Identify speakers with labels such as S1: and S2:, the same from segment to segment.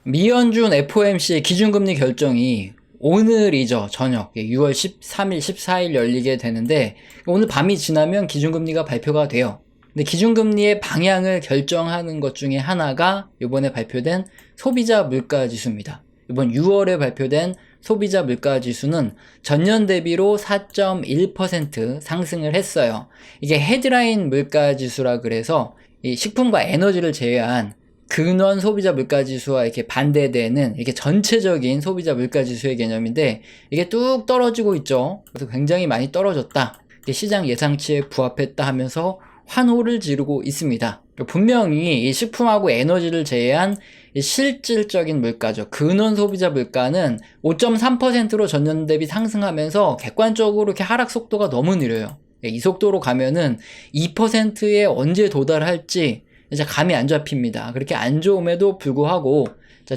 S1: 미연준 FOMC의 기준금리 결정이 오늘이죠. 저녁 6월 13일, 14일 열리게 되는데 오늘 밤이 지나면 기준금리가 발표가 돼요. 근데 기준금리의 방향을 결정하는 것 중에 하나가 이번에 발표된 소비자 물가지수입니다. 이번 6월에 발표된 소비자 물가지수는 전년 대비로 4.1% 상승을 했어요. 이게 헤드라인 물가지수라 그래서 이 식품과 에너지를 제외한 근원 소비자 물가지수와 이렇게 반대되는 이렇게 전체적인 소비자 물가지수의 개념인데 이게 뚝 떨어지고 있죠. 그래서 굉장히 많이 떨어졌다. 시장 예상치에 부합했다 하면서 환호를 지르고 있습니다. 분명히 이 식품하고 에너지를 제외한 실질적인 물가죠. 근원 소비자 물가는 5.3%로 전년 대비 상승하면서 객관적으로 이렇게 하락 속도가 너무 느려요. 이 속도로 가면은 2%에 언제 도달할지 이제 감이 안 잡힙니다. 그렇게 안 좋음에도 불구하고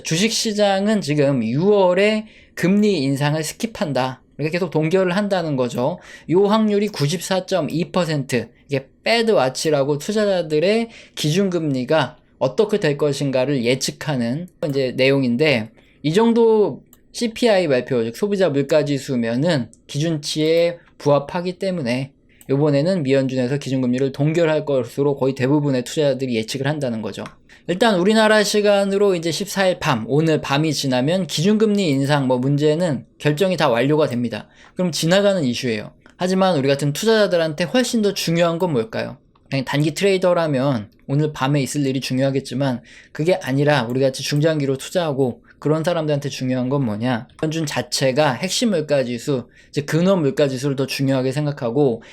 S1: 주식시장은 지금 6월에 금리 인상을 스킵한다. 이렇게 계속 동결을 한다는 거죠. 요 확률이 94.2%. 이게 배드와치라고 투자자들의 기준금리가 어떻게 될 것인가를 예측하는 이제 내용인데 이 정도 CPI 발표, 즉 소비자 물가지수면은 기준치에 부합하기 때문에 이번에는 미연준에서 기준금리를 동결할 것으로 거의 대부분의 투자자들이 예측을 한다는 거죠. 일단 우리나라 시간으로 이제 14일 밤, 오늘 밤이 지나면 기준금리 인상 문제는 결정이 다 완료가 됩니다. 그럼 지나가는 이슈예요. 하지만 우리 같은 투자자들한테 훨씬 더 중요한 건 뭘까요? 그냥 단기 트레이더라면 오늘 밤에 있을 일이 중요하겠지만 그게 아니라 우리같이 중장기로 투자하고 그런 사람들한테 중요한 건 뭐냐? 연준 자체가 핵심 물가지수, 즉 근원 물가지수를 더 중요하게 생각하고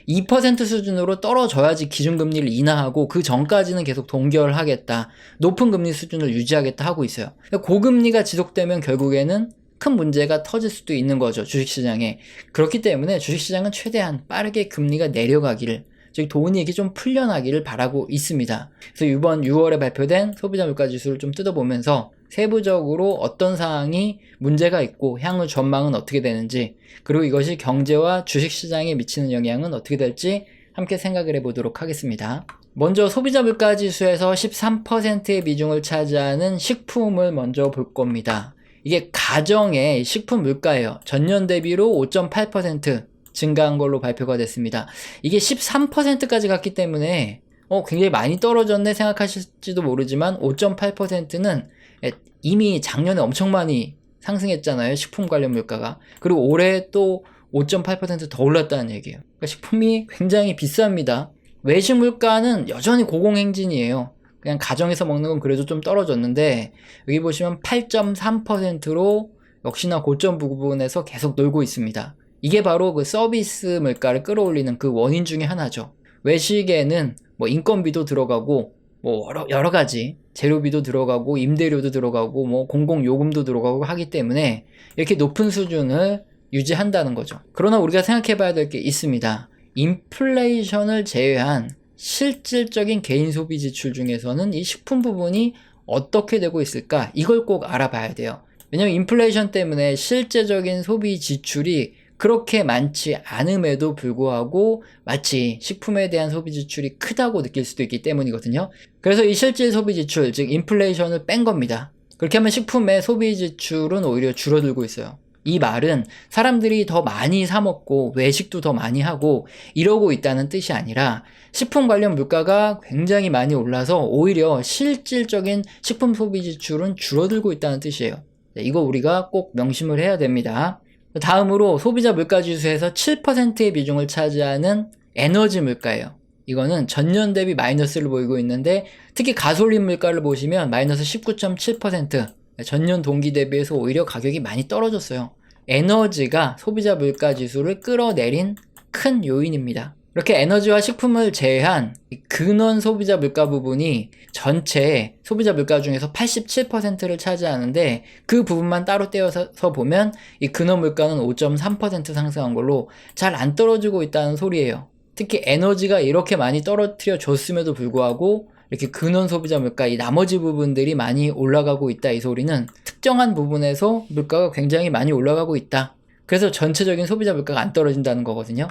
S1: 2% 수준으로 떨어져야지 기준금리를 인하하고 그 전까지는 계속 동결하겠다. 높은 금리 수준을 유지하겠다 하고 있어요. 고금리가 지속되면 결국에는 큰 문제가 터질 수도 있는 거죠. 주식시장에. 그렇기 때문에 주식시장은 최대한 빠르게 금리가 내려가기를, 즉 돈이 이렇게 좀 풀려나기를 바라고 있습니다. 그래서 이번 6월에 발표된 소비자 물가지수를 좀 뜯어보면서 세부적으로 어떤 사항이 문제가 있고 향후 전망은 어떻게 되는지, 그리고 이것이 경제와 주식시장에 미치는 영향은 어떻게 될지 함께 생각을 해보도록 하겠습니다. 먼저 소비자 물가지수에서 13%의 비중을 차지하는 식품을 먼저 볼 겁니다. 이게 가정의 식품 물가예요. 전년 대비로 5.8% 증가한 걸로 발표가 됐습니다. 이게 13%까지 갔기 때문에 굉장히 많이 떨어졌네 생각하실지도 모르지만 5.8%는 이미 작년에 엄청 많이 상승했잖아요. 식품 관련 물가가. 그리고 올해 또 5.8% 더 올랐다는 얘기예요. 그러니까 식품이 굉장히 비쌉니다. 외식 물가는 여전히 고공행진이에요. 그냥 가정에서 먹는 건 그래도 좀 떨어졌는데 여기 보시면 8.3%로 역시나 고점 부분에서 계속 놀고 있습니다. 이게 바로 그 서비스 물가를 끌어올리는 그 원인 중에 하나죠. 외식에는 인건비도 들어가고 여러 가지 재료비도 들어가고 임대료도 들어가고 공공요금도 들어가고 하기 때문에 이렇게 높은 수준을 유지한다는 거죠. 그러나 우리가 생각해 봐야 될 게 있습니다. 인플레이션을 제외한 실질적인 개인 소비 지출 중에서는 이 식품 부분이 어떻게 되고 있을까? 이걸 꼭 알아봐야 돼요. 왜냐면 인플레이션 때문에 실제적인 소비 지출이 그렇게 많지 않음에도 불구하고 마치 식품에 대한 소비 지출이 크다고 느낄 수도 있기 때문이거든요. 그래서 이 실질 소비 지출, 즉 인플레이션을 뺀 겁니다. 그렇게 하면 식품의 소비 지출은 오히려 줄어들고 있어요. 이 말은 사람들이 더 많이 사 먹고 외식도 더 많이 하고 이러고 있다는 뜻이 아니라 식품 관련 물가가 굉장히 많이 올라서 오히려 실질적인 식품 소비 지출은 줄어들고 있다는 뜻이에요. 이거 우리가 꼭 명심을 해야 됩니다. 다음으로 소비자 물가지수에서 7%의 비중을 차지하는 에너지 물가예요. 이거는 전년 대비 마이너스를 보이고 있는데 특히 가솔린 물가를 보시면 마이너스 19.7%, 전년 동기 대비해서 오히려 가격이 많이 떨어졌어요. 에너지가 소비자 물가지수를 끌어내린 큰 요인입니다. 이렇게 에너지와 식품을 제외한 근원 소비자 물가 부분이 전체 소비자 물가 중에서 87%를 차지하는데 그 부분만 따로 떼어서 보면 이 근원 물가는 5.3% 상승한 걸로 잘 안 떨어지고 있다는 소리예요. 특히 에너지가 이렇게 많이 떨어뜨려 줬음에도 불구하고 이렇게 근원 소비자 물가 이 나머지 부분들이 많이 올라가고 있다, 이 소리는 특정한 부분에서 물가가 굉장히 많이 올라가고 있다. 그래서 전체적인 소비자 물가가 안 떨어진다는 거거든요.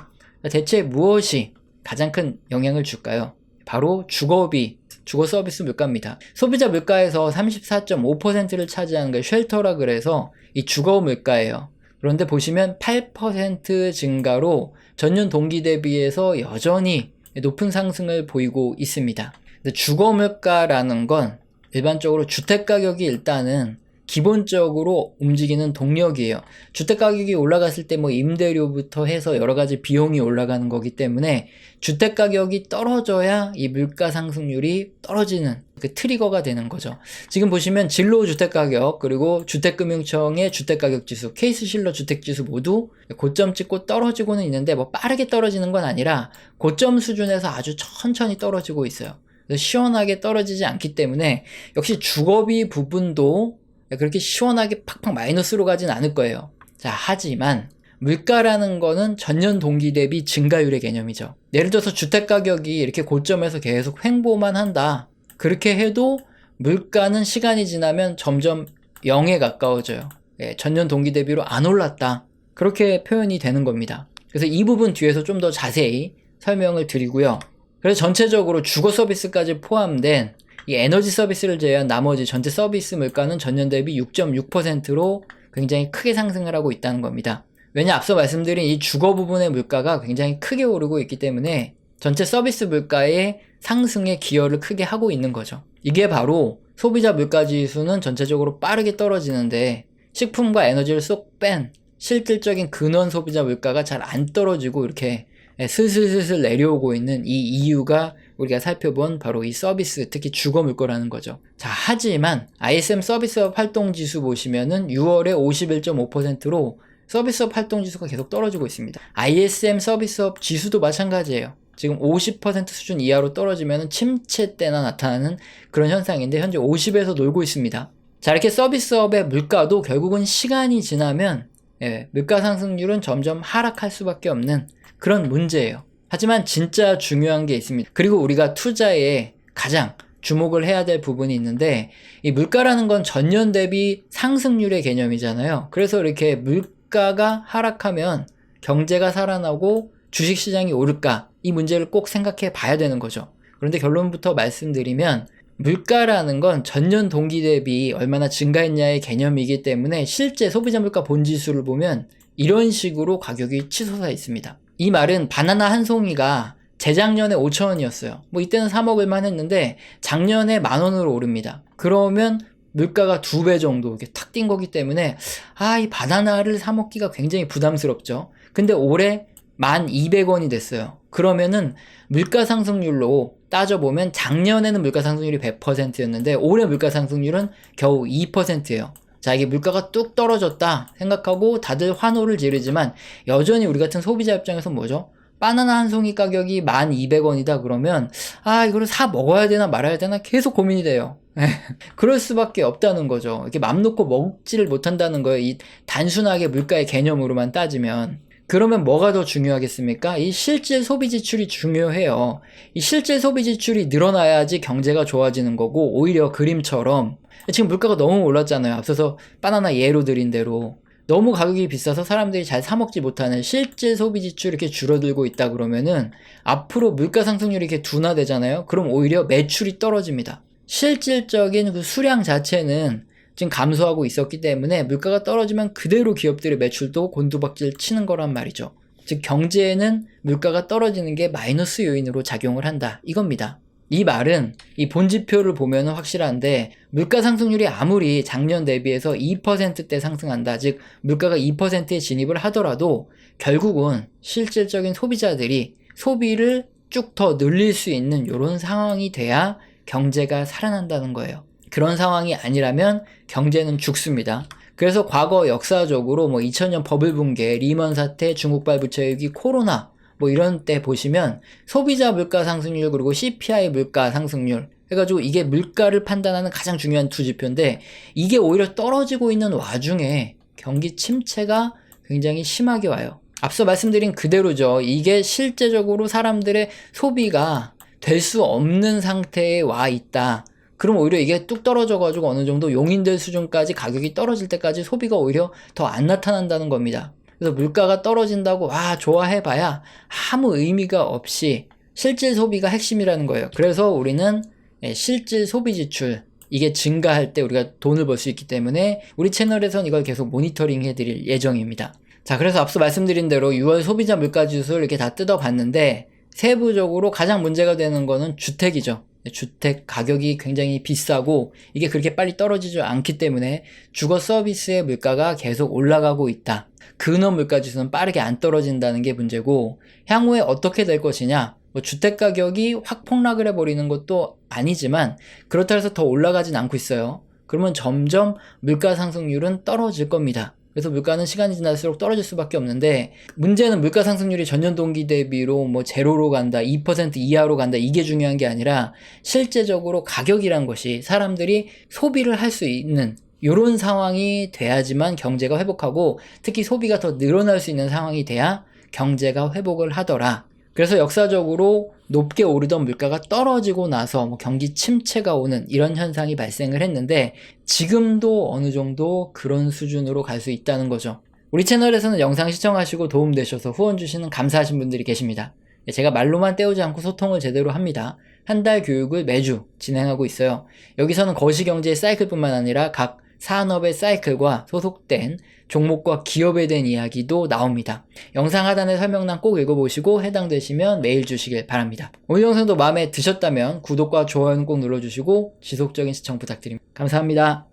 S1: 대체 무엇이 가장 큰 영향을 줄까요? 바로 주거비, 주거 서비스 물가입니다. 소비자 물가에서 34.5%를 차지하는 게 쉘터라 그래서 이 주거 물가예요. 그런데 보시면 8% 증가로 전년 동기 대비해서 여전히 높은 상승을 보이고 있습니다. 근데 주거 물가라는 건 일반적으로 주택 가격이 일단은 기본적으로 움직이는 동력이에요. 주택 가격이 올라갔을 때 뭐 임대료부터 해서 여러 가지 비용이 올라가는 거기 때문에 주택 가격이 떨어져야 이 물가 상승률이 떨어지는 그 트리거가 되는 거죠. 지금 보시면 진로 주택 가격 그리고 주택금융청의 주택 가격 지수, 케이스실러 주택 지수 모두 고점 찍고 떨어지고는 있는데 뭐 빠르게 떨어지는 건 아니라 고점 수준에서 아주 천천히 떨어지고 있어요. 그래서 시원하게 떨어지지 않기 때문에 역시 주거비 부분도 그렇게 시원하게 팍팍 마이너스로 가진 않을 거예요. 자, 하지만 물가라는 거는 전년 동기 대비 증가율의 개념이죠. 예를 들어서 주택 가격이 이렇게 고점에서 계속 횡보만 한다. 그렇게 해도 물가는 시간이 지나면 점점 0에 가까워져요. 전년 동기 대비로 안 올랐다. 그렇게 표현이 되는 겁니다. 그래서 이 부분 뒤에서 좀 더 자세히 설명을 드리고요. 그래서 전체적으로 주거 서비스까지 포함된 이 에너지 서비스를 제외한 나머지 전체 서비스 물가는 전년 대비 6.6%로 굉장히 크게 상승을 하고 있다는 겁니다. 왜냐, 앞서 말씀드린 이 주거 부분의 물가가 굉장히 크게 오르고 있기 때문에 전체 서비스 물가의 상승에 기여를 크게 하고 있는 거죠. 이게 바로 소비자 물가 지수는 전체적으로 빠르게 떨어지는데 식품과 에너지를 쏙 뺀 실질적인 근원 소비자 물가가 잘 안 떨어지고 이렇게 슬슬슬슬 내려오고 있는 이 이유가 우리가 살펴본 바로 이 서비스, 특히 주거 물가라는 거죠. 자, 하지만 ISM 서비스업 활동지수 보시면은 6월에 51.5%로 서비스업 활동지수가 계속 떨어지고 있습니다. ISM 서비스업 지수도 마찬가지예요. 지금 50% 수준 이하로 떨어지면 침체 때나 나타나는 그런 현상인데 현재 50에서 놀고 있습니다. 자, 이렇게 서비스업의 물가도 결국은 시간이 지나면 물가 상승률은 점점 하락할 수밖에 없는 그런 문제예요. 하지만 진짜 중요한 게 있습니다. 그리고 우리가 투자에 가장 주목을 해야 될 부분이 있는데 이 물가라는 건 전년 대비 상승률의 개념이잖아요. 그래서 이렇게 물가가 하락하면 경제가 살아나고 주식시장이 오를까? 이 문제를 꼭 생각해 봐야 되는 거죠. 그런데 결론부터 말씀드리면 물가라는 건 전년 동기 대비 얼마나 증가했냐의 개념이기 때문에 실제 소비자 물가 본지수를 보면 이런 식으로 가격이 치솟아 있습니다. 이 말은 바나나 한 송이가 재작년에 5,000원이었어요. 뭐 이때는 사 먹을만 했는데 작년에 10,000원으로 오릅니다. 그러면 물가가 2배 정도 이렇게 탁 뛴 거기 때문에 이 바나나를 사 먹기가 굉장히 부담스럽죠. 근데 올해 1,200원이 됐어요. 그러면은 물가 상승률로 따져보면 작년에는 물가 상승률이 100%였는데 올해 물가 상승률은 겨우 2%예요. 자, 이게 물가가 뚝 떨어졌다 생각하고 다들 환호를 지르지만 여전히 우리 같은 소비자 입장에서 뭐죠? 바나나 한 송이 가격이 1,200원이다 그러면 이거를 사 먹어야 되나 말아야 되나 계속 고민이 돼요. 그럴 수밖에 없다는 거죠. 이렇게 맘 놓고 먹지를 못한다는 거예요. 이 단순하게 물가의 개념으로만 따지면. 그러면 뭐가 더 중요하겠습니까? 이 실질 소비 지출이 중요해요. 이 실질 소비 지출이 늘어나야지 경제가 좋아지는 거고 오히려 그림처럼 지금 물가가 너무 올랐잖아요. 앞서서 바나나 예로 드린 대로 너무 가격이 비싸서 사람들이 잘 사 먹지 못하는 실질 소비 지출이 이렇게 줄어들고 있다 그러면은 앞으로 물가 상승률이 이렇게 둔화되잖아요. 그럼 오히려 매출이 떨어집니다. 실질적인 그 수량 자체는 지금 감소하고 있었기 때문에 물가가 떨어지면 그대로 기업들의 매출도 곤두박질 치는 거란 말이죠. 즉 경제에는 물가가 떨어지는 게 마이너스 요인으로 작용을 한다 이겁니다. 이 말은 이 본지표를 보면 확실한데 물가 상승률이 아무리 작년 대비해서 2%대 상승한다, 즉 물가가 2%에 진입을 하더라도 결국은 실질적인 소비자들이 소비를 쭉 더 늘릴 수 있는 이런 상황이 돼야 경제가 살아난다는 거예요. 그런 상황이 아니라면 경제는 죽습니다. 그래서 과거 역사적으로 2000년 버블 붕괴, 리먼 사태, 중국발 부채위기, 코로나 이런 때 보시면 소비자 물가 상승률 그리고 CPI 물가 상승률 해가지고 이게 물가를 판단하는 가장 중요한 두 지표인데 이게 오히려 떨어지고 있는 와중에 경기 침체가 굉장히 심하게 와요. 앞서 말씀드린 그대로죠. 이게 실제적으로 사람들의 소비가 될 수 없는 상태에 와 있다. 그럼 오히려 이게 뚝 떨어져가지고 어느 정도 용인될 수준까지 가격이 떨어질 때까지 소비가 오히려 더 안 나타난다는 겁니다. 그래서 물가가 떨어진다고 좋아해봐야 아무 의미가 없이 실질 소비가 핵심이라는 거예요. 그래서 우리는 실질 소비 지출 이게 증가할 때 우리가 돈을 벌 수 있기 때문에 우리 채널에선 이걸 계속 모니터링 해드릴 예정입니다. 자, 그래서 앞서 말씀드린 대로 6월 소비자 물가지수를 이렇게 다 뜯어봤는데 세부적으로 가장 문제가 되는 거는 주택이죠. 주택 가격이 굉장히 비싸고 이게 그렇게 빨리 떨어지지 않기 때문에 주거 서비스의 물가가 계속 올라가고 있다. 근원 물가지수는 빠르게 안 떨어진다는 게 문제고, 향후에 어떻게 될 것이냐, 주택 가격이 확 폭락을 해버리는 것도 아니지만 그렇다 해서 더 올라가진 않고 있어요. 그러면 점점 물가 상승률은 떨어질 겁니다. 그래서 물가는 시간이 지날수록 떨어질 수밖에 없는데, 문제는 물가 상승률이 전년 동기 대비로 제로로 간다, 2% 이하로 간다, 이게 중요한 게 아니라 실제적으로 가격이란 것이 사람들이 소비를 할 수 있는 이런 상황이 돼야지만 경제가 회복하고, 특히 소비가 더 늘어날 수 있는 상황이 돼야 경제가 회복을 하더라. 그래서 역사적으로 높게 오르던 물가가 떨어지고 나서 경기 침체가 오는 이런 현상이 발생을 했는데, 지금도 어느 정도 그런 수준으로 갈 수 있다는 거죠. 우리 채널에서는 영상 시청하시고 도움되셔서 후원 주시는 감사하신 분들이 계십니다. 제가 말로만 때우지 않고 소통을 제대로 합니다. 한 달 교육을 매주 진행하고 있어요. 여기서는 거시경제의 사이클뿐만 아니라 각 산업의 사이클과 소속된 종목과 기업에 대한 이야기도 나옵니다. 영상 하단의 설명란 꼭 읽어보시고 해당되시면 메일 주시길 바랍니다. 오늘 영상도 마음에 드셨다면 구독과 좋아요는 꼭 눌러주시고 지속적인 시청 부탁드립니다. 감사합니다.